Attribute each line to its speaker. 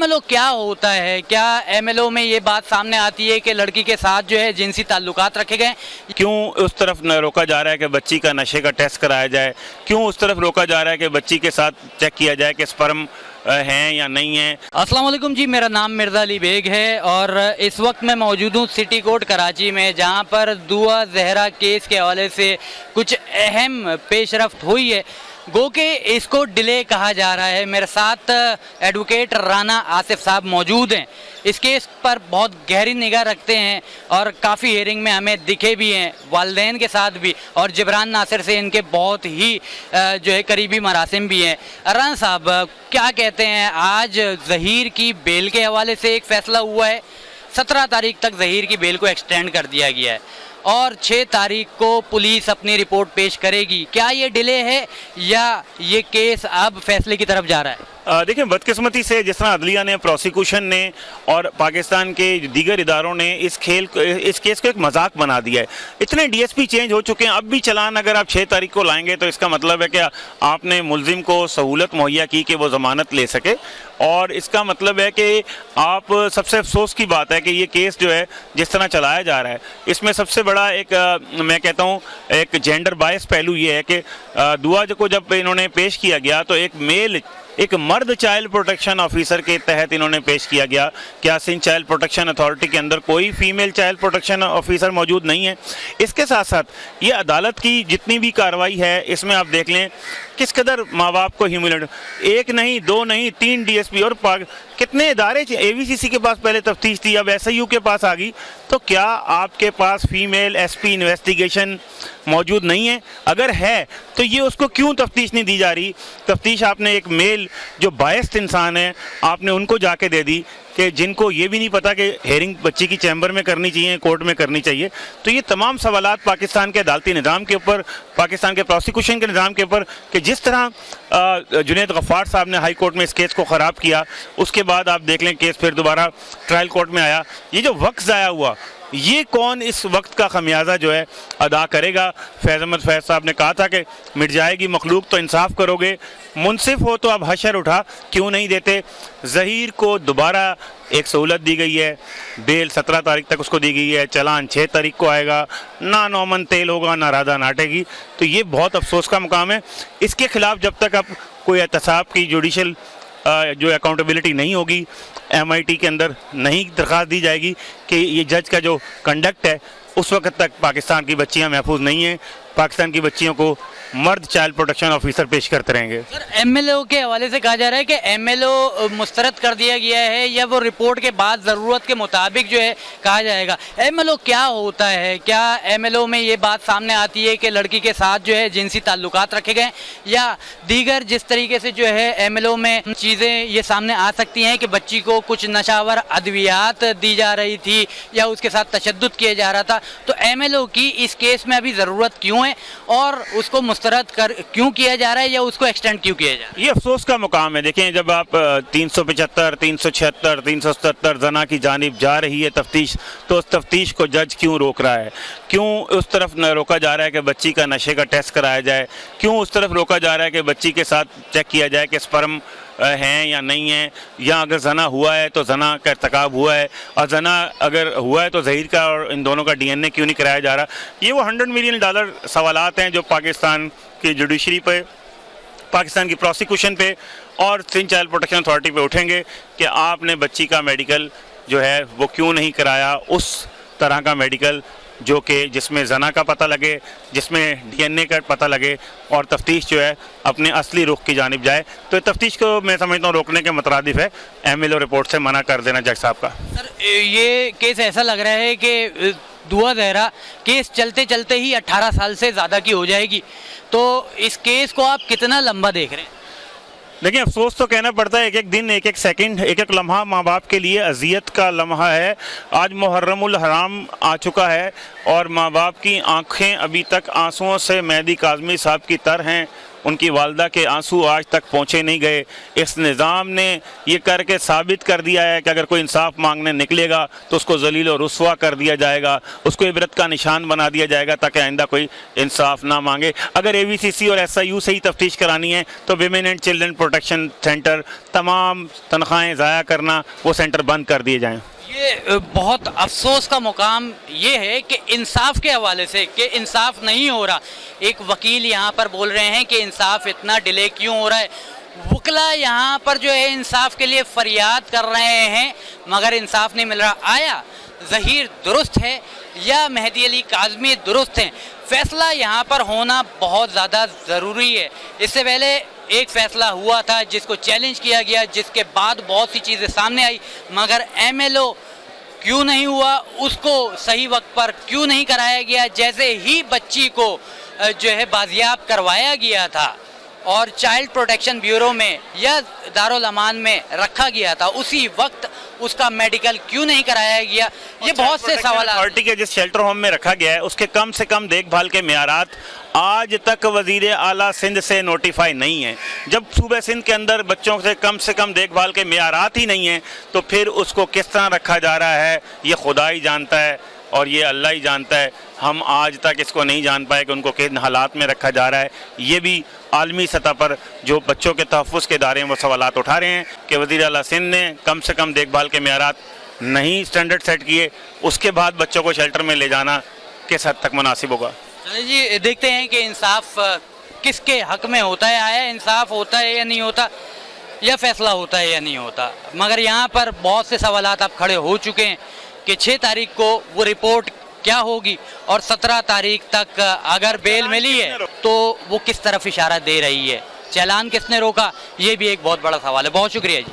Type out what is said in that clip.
Speaker 1: MLO क्या होता है? क्या MLO में ये बात सामने आती है कि लड़की के साथ जो है जिनसी ताल्लुकात रखे गए?
Speaker 2: क्यों उस तरफ न रोका जा रहा है कि बच्ची का नशे का टेस्ट कराया जाए? क्यों उस तरफ रोका जा रहा है कि बच्ची के साथ चेक किया जाए कि स्पर्म हैं या नहीं हैं?
Speaker 1: अस्सलाम वालेकुम जी, मेरा नाम मिर्ज़ा अली बेग है और इस वक्त मैं मौजूद हूँ सिटी कोर्ट कराची में, जहाँ पर दुआ जहरा केस के हवाले से कुछ अहम पेशरफ्त हुई है। गो के इसको डिले कहा जा रहा है। मेरे साथ एडवोकेट राना आसिफ साहब मौजूद हैं। इस केस पर बहुत गहरी निगाह रखते हैं और काफ़ी हियरिंग में हमें दिखे भी हैं, वालिदैन के साथ भी, और जिब्रान नासिर से इनके बहुत ही जो है करीबी मरासिम भी हैं। राना साहब क्या कहते हैं, आज ज़हीर की बेल के हवाले से एक फ़ैसला हुआ है। 17 तारीख तक ज़हीर की बेल को एक्सटेंड कर दिया गया है और 6 तारीख को पुलिस अपनी रिपोर्ट पेश करेगी। क्या ये डिले है या ये केस अब फैसले की तरफ जा रहा है?
Speaker 2: देखिए, बदकिस्मती से जिस तरह अदलिया ने, प्रोसिक्यूशन ने और पाकिस्तान के दीगर इदारों ने इस केस को एक मजाक बना दिया है। इतने DSP चेंज हो चुके हैं, अब भी चलान अगर आप 6 तारीख को लाएंगे तो इसका मतलब है कि आपने मुलजिम को सहूलत मुहैया की कि वो ज़मानत ले सके, और इसका मतलब है कि आप, सबसे अफसोस की बात है कि ये केस जो है जिस तरह चलाया जा रहा है, इसमें सबसे बड़ा एक मैं कहता हूँ एक जेंडर बायस पहलू ये है कि दुआ को जब इन्होंने पेश किया गया तो एक मर्द चाइल्ड प्रोटेक्शन ऑफिसर के तहत इन्होंने पेश किया गया। क्या सिंध चाइल्ड प्रोटेक्शन अथॉरिटी के अंदर कोई फीमेल चाइल्ड प्रोटेक्शन ऑफिसर मौजूद नहीं है? इसके साथ साथ ये अदालत की जितनी भी कार्रवाई है, इसमें आप देख लें किस कदर माँ बाप को ह्यूमिलेट, 1 नहीं 2 नहीं 3 DSP और कितने इदारे, AVCC के पास पहले तफ्तीश थी, अब SIU के पास आ गई। तो क्या आपके पास फीमेल SP इन्वेस्टिगेशन मौजूद नहीं है? अगर है तो ये उसको क्यों तफ्तीश नहीं दी जा रही? तफ्तीश आपने एक मेल जो बायस्ड इंसान है आपने उनको जाके दे दी, कि जिनको ये भी नहीं पता कि हेयरिंग बच्ची की चैम्बर में करनी चाहिए, कोर्ट में करनी चाहिए। तो ये तमाम सवालात पाकिस्तान के अदालती निज़ाम के ऊपर, पाकिस्तान के प्रोसिक्यूशन के निज़ाम के ऊपर, कि जिस तरह जुनैद गफ्फार साहब ने हाई कोर्ट में इस केस को ख़राब किया, उसके बाद आप देख लें केस फिर दोबारा ट्रायल कोर्ट में आया। ये जो वक्त ज़ाया हुआ, ये कौन इस वक्त का खमियाजा जो है अदा करेगा? फैज़ अहमद फैज़ साहब ने कहा था कि मिट जाएगी मखलूक तो इंसाफ करोगे, मुनसिफ हो तो अब हशर उठा, क्यों नहीं देते? ज़हीर को दोबारा एक सहूलत दी गई है, बेल 17 तारीख तक उसको दी गई है, चलान 6 तारीख को आएगा, ना नौमन तेल होगा ना राधा नाटेगी। तो ये बहुत अफसोस का मुकाम है। इसके खिलाफ जब तक अब कोई एहतसाब की जुडिशल जो अकाउंटेबिलिटी नहीं होगी, MIT के अंदर नहीं दरख्वास्त दी जाएगी कि ये जज का जो कंडक्ट है, उस वक्त तक पाकिस्तान की बच्चियां महफूज नहीं हैं। पाकिस्तान की बच्चियों को मर्द चाइल्ड प्रोटेक्शन ऑफिसर पेश करते रहेंगे।
Speaker 1: सर, MLO के हवाले से कहा जा रहा है कि MLO मुस्तरद कर दिया गया है या वो रिपोर्ट के बाद ज़रूरत के मुताबिक जो है कहा जाएगा। MLO क्या होता है? क्या MLO में ये बात सामने आती है कि लड़की के साथ जो है जिनसी ताल्लुकात रखे गए, या दीगर जिस तरीके से जो है MLO में चीज़ें ये सामने आ सकती हैं कि बच्ची को कुछ नशावर अद्वियात दी जा रही थी या उसके साथ तशद्दुद किया जा रहा था? तो MLO की इस केस में अभी ज़रूरत क्यों है और उसको मुस्तरद कर क्यों किया जा रहा है या उसको एक्सटेंड क्यों किया जा रहा है?
Speaker 2: ये अफसोस का मुकाम है। देखें, जब आप 375, 376, 377 जना की जानिब जा रही है तफ्तीश, तो उस तफ्तीश को जज क्यों रोक रहा है? क्यों उस तरफ न रोका जा रहा है कि बच्ची का नशे का टेस्ट कराया जाए? क्यों उस तरफ रोका जा रहा है कि बच्ची के साथ चेक किया जाए कि स्पर्म हैं या नहीं है, या अगर जना हुआ है तो जना का इर्तिकाब हुआ है, और जना अगर हुआ है तो ज़हीर का और इन दोनों का DNA क्यों नहीं कराया जा रहा? ये वो $100 मिलियन सवालात हैं जो पाकिस्तान की जुडिशरी पे, पाकिस्तान की प्रोसिक्यूशन पे और सिंध चाइल्ड प्रोटेक्शन अथॉरिटी पे उठेंगे कि आपने बच्ची का मेडिकल जो है वो क्यों नहीं कराया, उस तरह का मेडिकल जो कि जिसमें जना का पता लगे, जिसमें DNA का पता लगे, और तफ्तीश जो है अपने असली रुख की जानिब जाए। तो तफ्तीश को मैं समझता हूँ रोकने के मुतरादिफ है MLO रिपोर्ट से मना कर देना जज साहब का।
Speaker 1: सर, ये केस ऐसा लग रहा है कि दुआ जहरा केस चलते चलते ही 18 साल से ज़्यादा की हो जाएगी, तो इस केस को आप कितना लंबा देख रहे हैं?
Speaker 2: लेकिन अफसोस तो कहना पड़ता है, एक एक दिन, एक एक सेकंड, एक एक लम्हा माँ बाप के लिए अजियत का लम्हा है। आज मुहर्रमुल हराम आ चुका है और माँ बाप की आंखें अभी तक आंसुओं से मेहदी काज़मी साहब की तर हैं। ان کی والدہ کے آنسو آج تک پہنچے نہیں گئے. اس نظام نے یہ کر کے ثابت کر دیا ہے کہ اگر کوئی انصاف مانگنے نکلے گا تو اس کو ذلیل و رسوا کر دیا جائے گا, اس کو عبرت کا نشان بنا دیا جائے گا تاکہ آئندہ کوئی انصاف نہ مانگے. اگر AVCC اور SIU سے ہی تفتیش کرانی ہے تو women and children protection centre تمام تنخواہیں ضائع کرنا, وہ سینٹر بند کر دیے جائیں.
Speaker 1: یہ بہت افسوس کا مقام یہ ہے کہ انصاف کے حوالے سے کہ انصاف نہیں ہو رہا. ایک وکیل یہاں پر بول رہے ہیں کہ انصاف اتنا ڈیلے کیوں ہو رہا ہے. وکلا یہاں پر جو ہے انصاف کے لیے فریاد کر رہے ہیں مگر انصاف نہیں مل رہا. آیا ظہیر درست ہے یا مہدی علی کاظمی درست ہیں؟ فیصلہ یہاں پر ہونا بہت زیادہ ضروری ہے. اس سے پہلے ایک فیصلہ ہوا تھا جس کو چیلنج کیا گیا, جس کے بعد بہت سی چیزیں سامنے آئی, مگر MLO کیوں نہیں ہوا, اس کو صحیح وقت پر کیوں نہیں کرایا گیا. جیسے ہی بچی کو جو ہے بازیاب کروایا گیا تھا اور چائلڈ پروٹیکشن بیورو میں یا دارالامان میں رکھا گیا تھا, اسی وقت اس کا میڈیکل کیوں نہیں کرایا گیا. یہ بہت سے سوالات.
Speaker 2: اتھارٹی کے جس شیلٹر ہوم میں رکھا گیا ہے اس کے کم سے کم دیکھ بھال کے معیارات آج تک وزیر اعلیٰ سندھ سے نوٹیفائی نہیں ہیں. جب صوبہ سندھ کے اندر بچوں سے کم دیکھ بھال کے معیارات ہی نہیں ہیں تو پھر اس کو کس طرح رکھا جا رہا ہے یہ خدا ہی جانتا ہے اور یہ اللہ ہی جانتا ہے. ہم آج تک اس کو نہیں جان پائے کہ ان کو کن حالات میں رکھا جا رہا ہے. یہ بھی عالمی سطح پر جو بچوں کے تحفظ کے ادارے ہیں وہ سوالات اٹھا رہے ہیں کہ وزیر اعلیٰ سندھ نے کم سے کم دیکھ بھال کے معیارات نہیں اسٹینڈرڈ سیٹ کیے, اس کے بعد بچوں کو شیلٹر میں لے جانا کس حد تک مناسب ہوگا.
Speaker 1: چلیں جی دیکھتے ہیں کہ انصاف کس کے حق میں ہوتا ہے. آیا انصاف ہوتا ہے یا نہیں ہوتا, یا فیصلہ ہوتا ہے یا نہیں ہوتا. مگر یہاں پر بہت سے سوالات اب کھڑے ہو چکے ہیں کہ 6 تاریخ کو وہ رپورٹ کیا ہوگی اور 17 تاریخ تک اگر بیل ملی ہے تو وہ کس طرف اشارہ دے رہی ہے. چالان کس نے روکا, یہ بھی ایک بہت بڑا سوال ہے. بہت شکریہ جی.